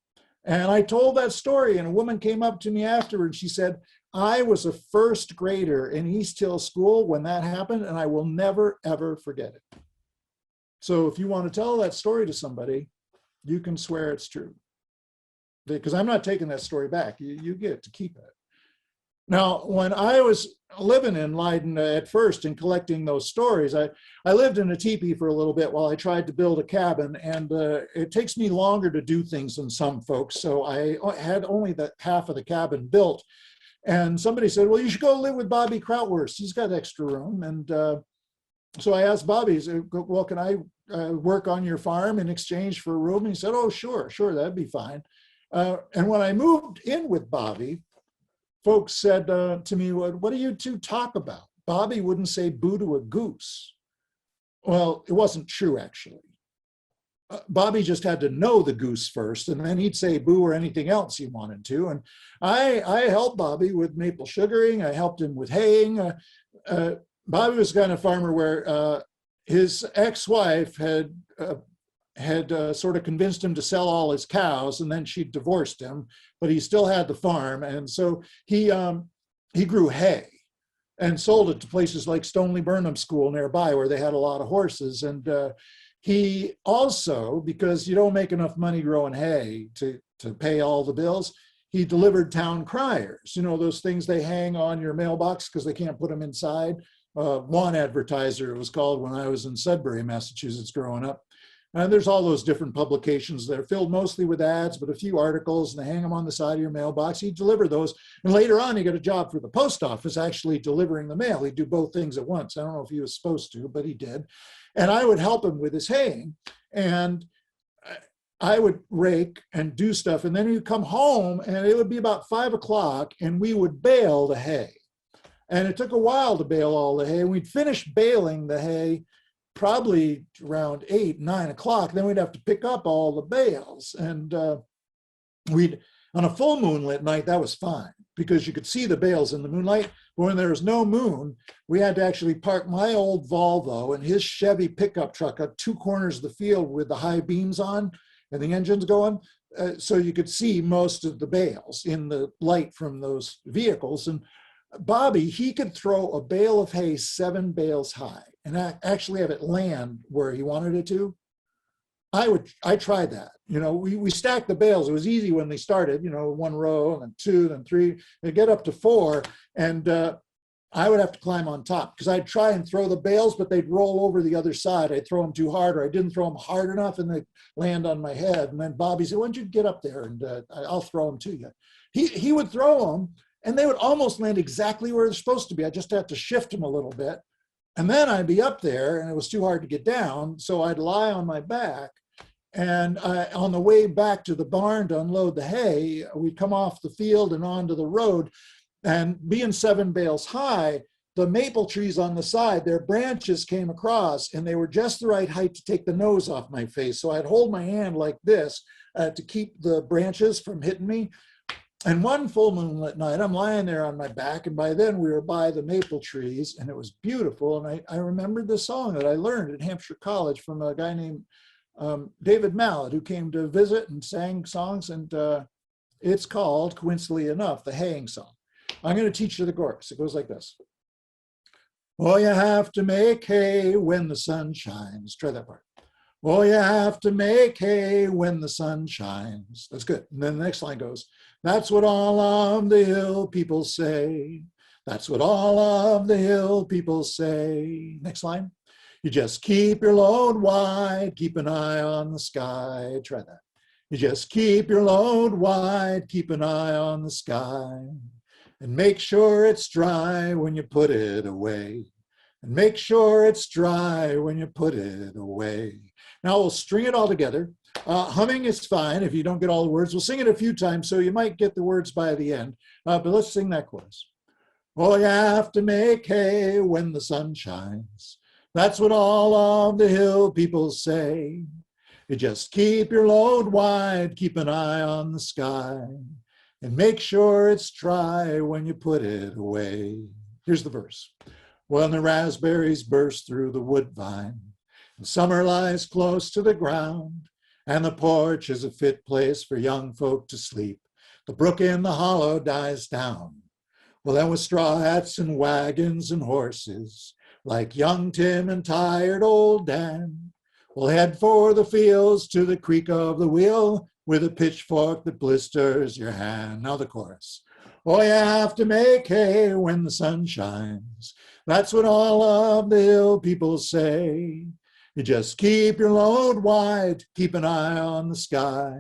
And I told that story, and a woman came up to me afterwards. She said, I was a first grader in East Hill School when that happened, and I will never, ever forget it. So if you want to tell that story to somebody, you can swear it's true. Because I'm not taking that story back. You get to keep it. Now, when I was living in Leiden at first and collecting those stories, I lived in a teepee for a little bit while I tried to build a cabin, and it takes me longer to do things than some folks. So I had only that half of the cabin built. And somebody said, well, you should go live with Bobby Krautwurst. He's got extra room. And so I asked Bobby, well, can I work on your farm in exchange for a room? And he said, oh, sure, that'd be fine. And when I moved in with Bobby, folks said to me, what do you two talk about? Bobby wouldn't say boo to a goose. Well, it wasn't true, actually. Bobby just had to know the goose first, and then he'd say boo or anything else he wanted to. And I helped Bobby with maple sugaring. I helped him with haying. Bobby was the kind of farmer where his ex-wife had sort of convinced him to sell all his cows, and then she divorced him, but he still had the farm. And so he grew hay and sold it to places like Stoneleigh Burnham School nearby, where they had a lot of horses. And he also, because you don't make enough money growing hay to pay all the bills, he delivered town criers, those things they hang on your mailbox because they can't put them inside. One advertiser, it was called, when I was in Sudbury, Massachusetts, growing up. And there's all those different publications that are filled mostly with ads, but a few articles, and they hang them on the side of your mailbox. He'd deliver those. And later on, he got a job for the post office, actually delivering the mail. He'd do both things at once. I don't know if he was supposed to, but he did. And I would help him with his haying. And I would rake and do stuff. And then he'd come home, and it would be about 5 o'clock, and we would bale the hay. And it took a while to bale all the hay. We'd finish baling the hay probably around 8, 9 o'clock. Then we'd have to pick up all the bales. And on a full moonlit night, that was fine because you could see the bales in the moonlight. But when there was no moon, we had to actually park my old Volvo and his Chevy pickup truck at 2 corners of the field with the high beams on and the engines going. So you could see most of the bales in the light from those vehicles. And Bobby, he could throw a bale of hay 7 bales high and actually have it land where he wanted it to. I tried that. We stacked the bales. It was easy when they started, 1 row, and then 2, then 3, and get up to 4. And I would have to climb on top because I'd try and throw the bales, but they'd roll over the other side. I'd throw them too hard, or I didn't throw them hard enough, and they'd land on my head. And then Bobby said, why don't you get up there and I'll throw them to you. He would throw them, and they would almost land exactly where they're supposed to be. I just had to shift them a little bit. And then I'd be up there, and it was too hard to get down. So I'd lie on my back. And on the way back to the barn to unload the hay, we'd come off the field and onto the road. And being 7 bales high, the maple trees on the side, their branches came across, and they were just the right height to take the nose off my face. So I'd hold my hand like this to keep the branches from hitting me. And one full moonlit night, I'm lying there on my back, and by then we were by the maple trees, and it was beautiful. And I remembered the song that I learned at Hampshire College from a guy named David Mallet, who came to visit and sang songs, and it's called, coincidentally enough, the haying song. I'm going to teach you the chorus. It goes like this. Oh, you have to make hay when the sun shines. Try that part. Oh, you have to make hay when the sun shines. That's good. And then the next line goes, that's what all of the hill people say. That's what all of the hill people say. Next line. You just keep your load wide, keep an eye on the sky. Try that. You just keep your load wide, keep an eye on the sky. And make sure it's dry when you put it away. And make sure it's dry when you put it away. Now we'll string it all together. Humming is fine if you don't get all the words. We'll sing it a few times, so you might get the words by the end. But let's sing that chorus. Oh, you have to make hay when the sun shines. That's what all of the hill people say. You just keep your load wide, keep an eye on the sky, and make sure it's dry when you put it away. Here's the verse. When the raspberries burst through the woodbine, and summer lies close to the ground, and the porch is a fit place for young folk to sleep. The brook in the hollow dies down. Well, then with straw hats and wagons and horses, like young Tim and tired old Dan, we'll head for the fields to the creak of the wheel with a pitchfork that blisters your hand. Now the chorus. Oh, you have to make hay when the sun shines. That's what all of the hill people say. You just keep your load wide, keep an eye on the sky,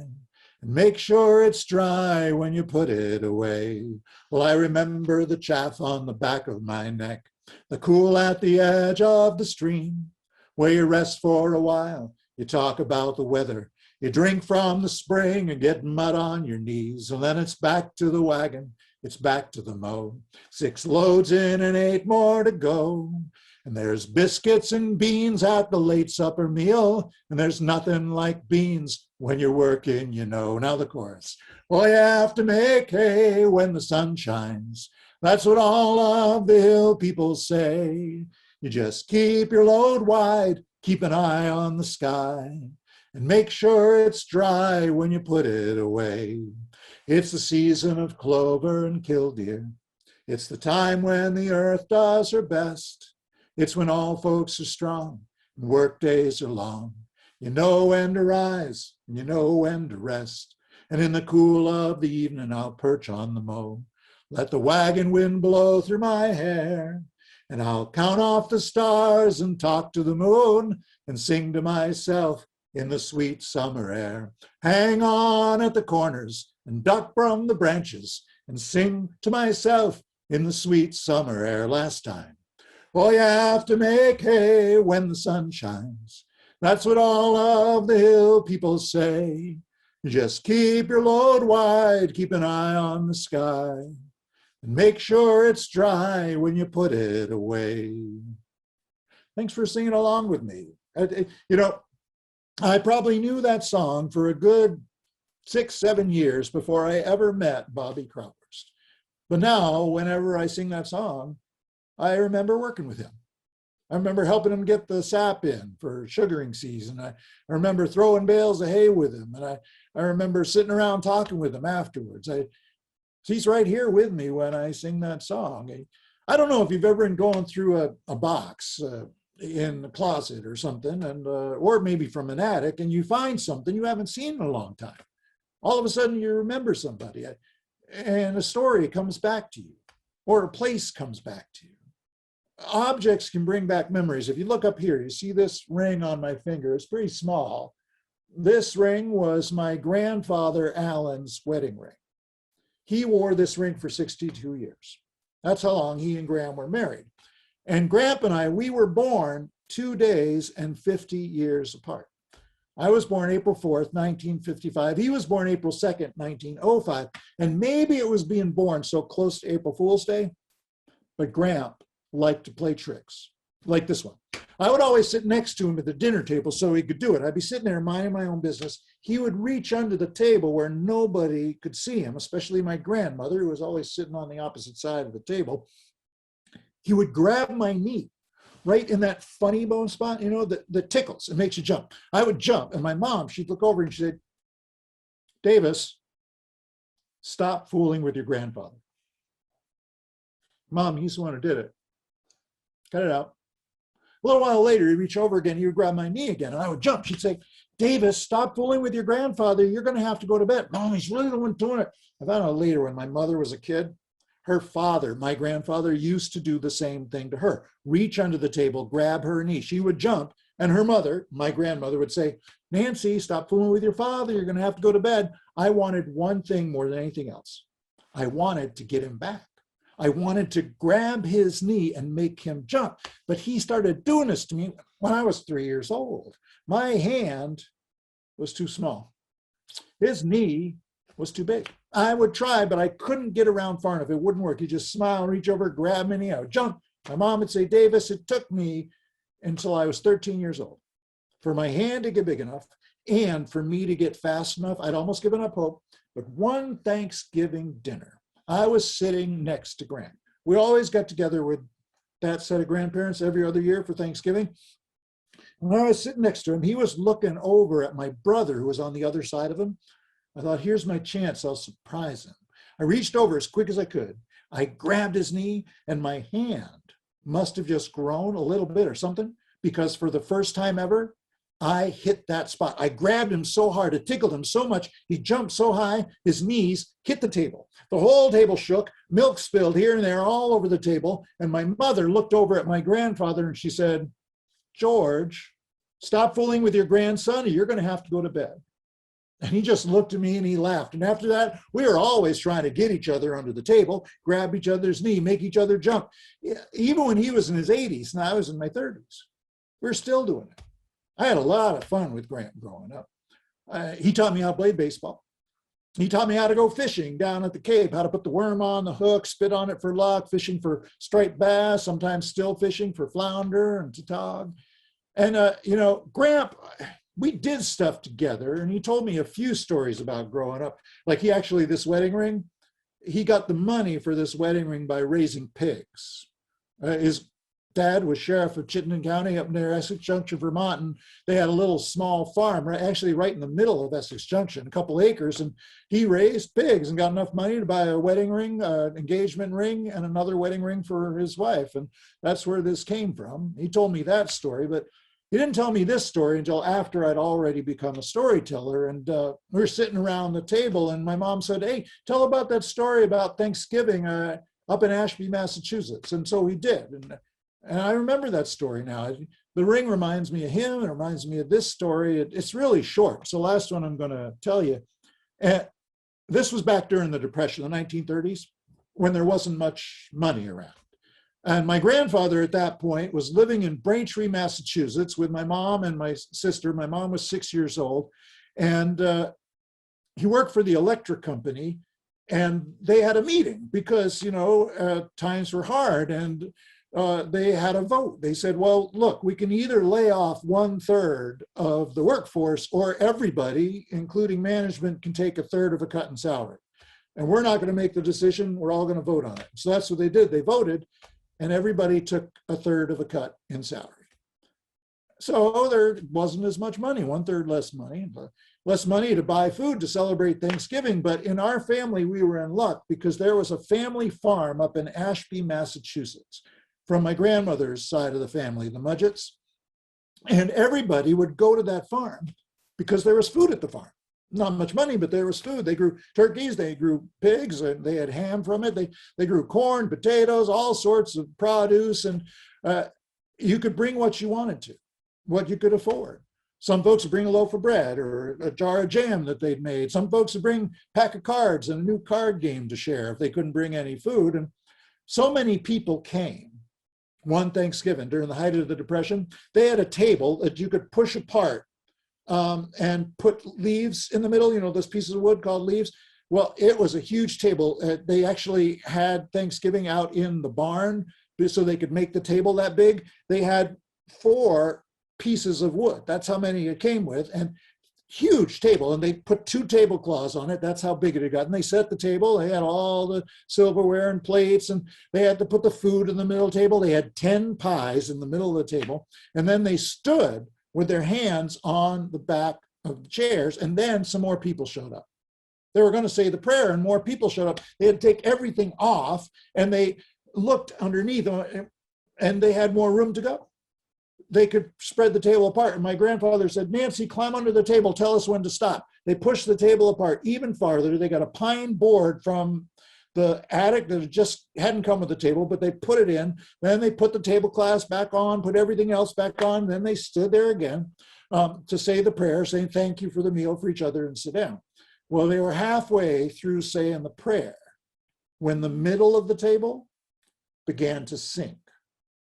and make sure it's dry when you put it away. Well, I remember the chaff on the back of my neck, the cool at the edge of the stream, where you rest for a while, you talk about the weather, you drink from the spring and get mud on your knees, and then it's back to the wagon, it's back to the mow. 6 loads in and 8 more to go. And there's biscuits and beans at the late supper meal, and there's nothing like beans when you're working, you know. Now the chorus. Well, you have to make hay when the sun shines. That's what all of the hill people say. You just keep your load wide, keep an eye on the sky, and make sure it's dry when you put it away. It's the season of clover and killdeer. It's the time when the earth does her best. It's when all folks are strong and work days are long. You know when to rise and you know when to rest. And in the cool of the evening, I'll perch on the mow. Let the wagon wind blow through my hair. And I'll count off the stars and talk to the moon and sing to myself in the sweet summer air. Hang on at the corners and duck from the branches and sing to myself in the sweet summer air. Last time. Oh, you have to make hay when the sun shines. That's what all of the hill people say. You just keep your load wide, keep an eye on the sky, and make sure it's dry when you put it away. Thanks for singing along with me. You know, I probably knew that song for a good 6-7 years before I ever met Bobby Cropperst. But now, whenever I sing that song, I remember working with him. I remember helping him get the sap in for sugaring season. I remember throwing bales of hay with him. And I remember sitting around talking with him afterwards. He's right here with me when I sing that song. I don't know if you've ever been going through a box in the closet or something, and or maybe from an attic, and you find something you haven't seen in a long time. All of a sudden you remember somebody and a story comes back to you, or a place comes back to you. Objects can bring back memories. If you look up here, you see this ring on my finger. It's pretty small. This ring was my grandfather Alan's wedding ring. He wore this ring for 62 years. That's how long he and Graham were married. And Grandpa and I, we were born 2 days and 50 years apart. I was born April 4th, 1955. He was born April 2nd, 1905. And maybe it was being born so close to April Fool's Day, but Graham liked to play tricks like this one. I would always sit next to him at the dinner table so he could do it. I'd be sitting there minding my own business. He would reach under the table where nobody could see him, especially my grandmother, who was always sitting on the opposite side of the table. He would grab my knee right in that funny bone spot, you know, that tickles. It makes you jump. I would jump, and my mom, she'd look over and she'd say, Davis, stop fooling with your grandfather. Mom, he's the one who did it. Cut it out. A little while later, he'd reach over again. He would grab my knee again, and I would jump. She'd say, Davis, stop fooling with your grandfather. You're going to have to go to bed. Mom, he's really the one doing it. I found out later when my mother was a kid, her father, my grandfather, used to do the same thing to her. Reach under the table, grab her knee. She would jump, and her mother, my grandmother, would say, Nancy, stop fooling with your father. You're going to have to go to bed. I wanted one thing more than anything else. I wanted to get him back. I wanted to grab his knee and make him jump. But he started doing this to me when I was 3 years old. My hand was too small. His knee was too big. I would try, but I couldn't get around far enough. It wouldn't work. He'd just smile, reach over, grab my knee. I would jump. My mom would say, Davis, it took me until I was 13 years old for my hand to get big enough and for me to get fast enough. I'd almost given up hope. But one Thanksgiving dinner, I was sitting next to Grant. We always got together with that set of grandparents every other year for Thanksgiving. When I was sitting next to him, he was looking over at my brother who was on the other side of him. I thought, here's my chance. I'll surprise him. I reached over as quick as I could. I grabbed his knee, and my hand must have just grown a little bit or something, because for the first time ever, I hit that spot. I grabbed him so hard, it tickled him so much, he jumped so high, his knees hit the table. The whole table shook, milk spilled here and there all over the table, and my mother looked over at my grandfather and she said, George, stop fooling with your grandson or you're going to have to go to bed. And he just looked at me and he laughed. And after that, we were always trying to get each other under the table, grab each other's knee, make each other jump. Even when he was in his 80s and I was in my 30s, we're still doing it. I had a lot of fun with Grant growing up. He taught me how to play baseball. He taught me how to go fishing down at the Cape, how to put the worm on the hook, spit on it for luck, fishing for striped bass, sometimes still fishing for flounder and tautog. And, Gramp, we did stuff together, and he told me a few stories about growing up. Like this wedding ring, he got the money for this wedding ring by raising pigs. His dad was sheriff of Chittenden County up near Essex Junction, Vermont, and they had a little small farm, right in the middle of Essex Junction, a couple acres, and he raised pigs and got enough money to buy a wedding ring, engagement ring, and another wedding ring for his wife, and that's where this came from. He told me that story, but he didn't tell me this story until after I'd already become a storyteller, and we were sitting around the table, and my mom said, hey, tell about that story about Thanksgiving up in Ashby, Massachusetts, and so he did, and I remember that story now. The ring reminds me of him. It reminds me of this story. It's really short. It's the last one I'm going to tell you. This was back during the Depression, the 1930s, when there wasn't much money around. And my grandfather at that point was living in Braintree, Massachusetts with my mom and my sister. My mom was 6 years old. And he worked for the electric company. And they had a meeting because, times were hard. And they had a vote. They said, well, look, we can either lay off 1/3 of the workforce or everybody, including management, can take 1/3 of a cut in salary. And we're not going to make the decision. We're all going to vote on it. So that's what they did. They voted and everybody took 1/3 of a cut in salary. So there wasn't as much money, 1/3 less money to buy food to celebrate Thanksgiving. But in our family, we were in luck because there was a family farm up in Ashby, Massachusetts, from my grandmother's side of the family, the Mudgetts. And everybody would go to that farm because there was food at the farm. Not much money, but there was food. They grew turkeys, they grew pigs, and they had ham from it. They grew corn, potatoes, all sorts of produce. And you could bring what you wanted to, what you could afford. Some folks would bring a loaf of bread or a jar of jam that they'd made. Some folks would bring a pack of cards and a new card game to share if they couldn't bring any food. And so many people came. One Thanksgiving during the height of the Depression, they had a table that you could push apart and put leaves in the middle, those pieces of wood called leaves. Well, it was a huge table. They actually had Thanksgiving out in the barn so they could make the table that big. They had 4 pieces of wood. That's how many it came with. And huge table, and they put 2 tablecloths on it. That's how big it got. And they set the table. They had all the silverware and plates, and they had to put the food in the middle table. They had 10 pies in the middle of the table. And then they stood with their hands on the back of the chairs, and then some more people showed up. They were going to say the prayer, and more people showed up. They had to take everything off, and they looked underneath, and they had more room to go. They could spread the table apart. And my grandfather said, Nancy, climb under the table, tell us when to stop. They pushed the table apart even farther. They got a pine board from the attic that just hadn't come with the table, but they put it in. Then they put the tablecloths back on, put everything else back on. Then they stood there again to say the prayer, saying thank you for the meal for each other and sit down. Well, they were halfway through saying the prayer when the middle of the table began to sink.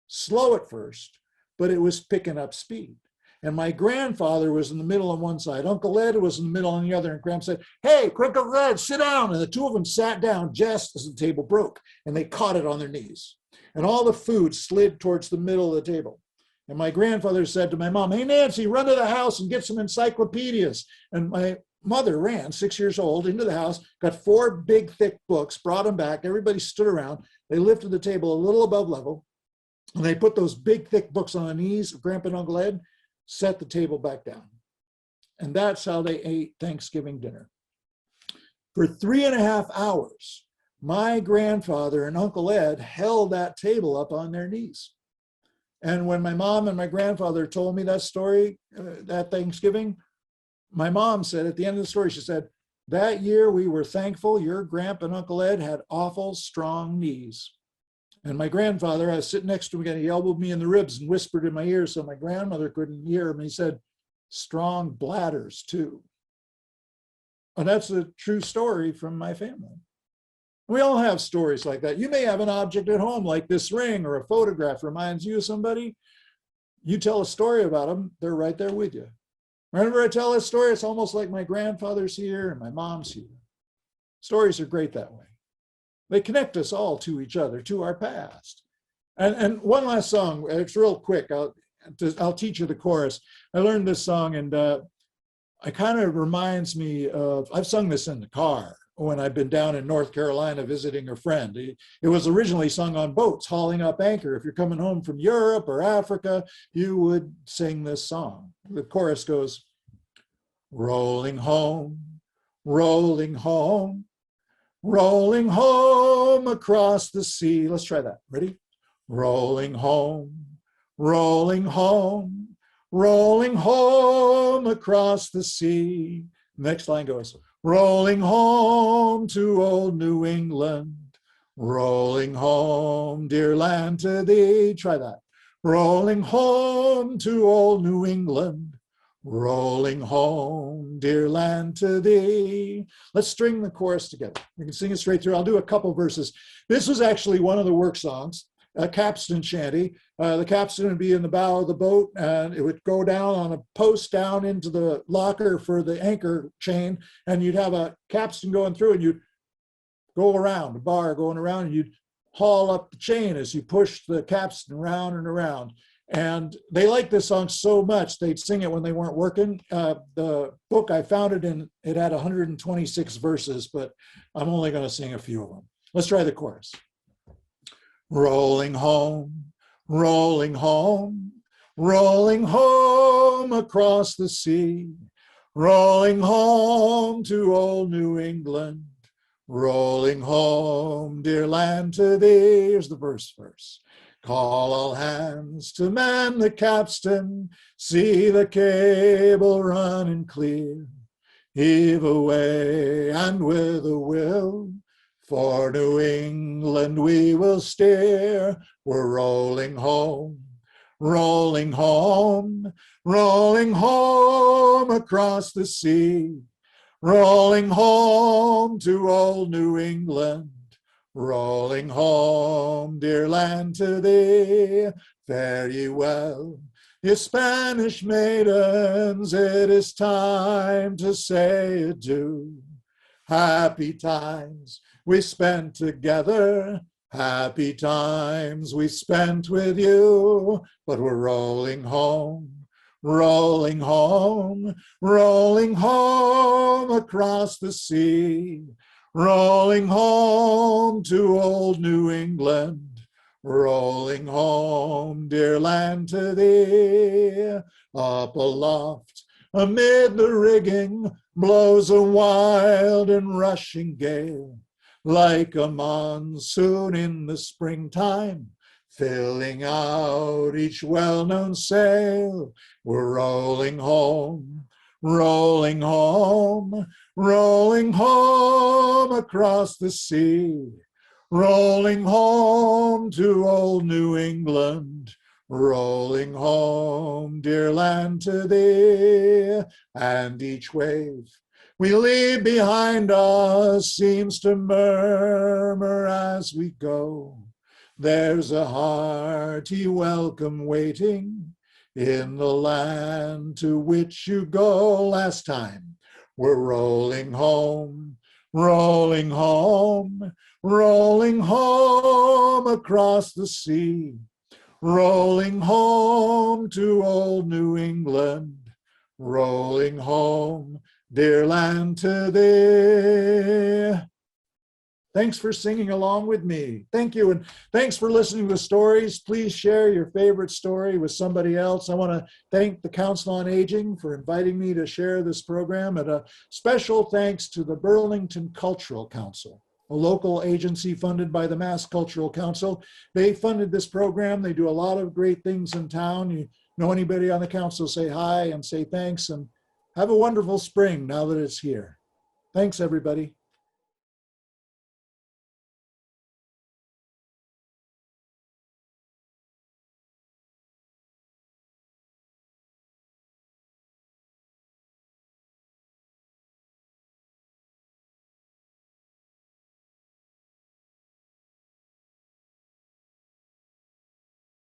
Slow at first, but it was picking up speed. And my grandfather was in the middle on one side. Uncle Ed was in the middle on the other. And Gramp said, hey, Uncle Ed, sit down. And the 2 of them sat down just as the table broke. And they caught it on their knees. And all the food slid towards the middle of the table. And my grandfather said to my mom, hey, Nancy, run to the house and get some encyclopedias. And my mother ran, 6 years old, into the house, got 4 big, thick books, brought them back. Everybody stood around. They lifted the table a little above level. And they put those big, thick books on the knees of Grandpa and Uncle Ed. set the table back down. And that's how they ate Thanksgiving dinner. For 3.5 hours, my grandfather and Uncle Ed held that table up on their knees. And when my mom and my grandfather told me that story that Thanksgiving, my mom said at the end of the story, she said, that year we were thankful your grandpa and Uncle Ed had awful strong knees. And my grandfather, I was sitting next to him again, he elbowed me in the ribs and whispered in my ear so my grandmother couldn't hear him. He said, strong bladders too. And that's a true story from my family. We all have stories like that. You may have an object at home like this ring, or a photograph reminds you of somebody. You tell a story about them, they're right there with you. Whenever I tell a story, it's almost like my grandfather's here and my mom's here. Stories are great that way. They connect us all to each other, to our past. And one last song, it's real quick. I'll teach you the chorus. I learned this song, and it kind of reminds me of, I've sung this in the car when I've been down in North Carolina visiting a friend. It was originally sung on boats, hauling up anchor. If you're coming home from Europe or Africa, you would sing this song. The chorus goes, rolling home, rolling home, rolling home across the sea. Let's try that. Ready? Rolling home, rolling home, rolling home across the sea. Next line goes, rolling home to old New England, rolling home, dear land, to thee. Try that. Rolling home to old New England, rolling home, dear land, to thee. Let's string the chorus together. We can sing it straight through. I'll do a couple verses. This was actually one of the work songs, a capstan shanty. The capstan would be in the bow of the boat, and it would go down on a post down into the locker for the anchor chain, and you'd have a capstan going through, and you'd go around, a bar going around, and you'd haul up the chain as you push the capstan around and around. And they liked this song so much, they'd sing it when they weren't working. The book I found it in, it had 126 verses, but I'm only going to sing a few of them. Let's try the chorus. Rolling home, rolling home, rolling home across the sea, rolling home to old New England, rolling home, dear land, to thee. Here's the verse. Call all hands to man the capstan, see the cable running clear, heave away and with a will, for New England we will steer. We're rolling home, rolling home, rolling home across the sea, rolling home to old New England, rolling home, dear land, to thee. Fare ye well, ye Spanish maidens, it is time to say adieu. Happy times we spent together, happy times we spent with you, but we're rolling home, rolling home, rolling home across the sea, rolling home to old New England, rolling home, dear land, to thee. Up aloft amid the rigging blows a wild and rushing gale, like a monsoon in the springtime, filling out each well-known sail. We're rolling home, rolling home, rolling home across the sea, rolling home to old New England, rolling home, dear land, to thee. And each wave we leave behind us seems to murmur as we go, there's a hearty welcome waiting in the land to which you go. Last time. We're rolling home, rolling home, rolling home across the sea, rolling home to old New England, rolling home, dear land, to thee. Thanks for singing along with me. Thank you. And thanks for listening to stories. Please share your favorite story with somebody else. I want to thank the Council on Aging for inviting me to share this program, and a special thanks to the Burlington Cultural Council, a local agency funded by the Mass Cultural Council. They funded this program. They do a lot of great things in town. You know anybody on the council, say hi and say thanks, and have a wonderful spring now that it's here. Thanks, everybody.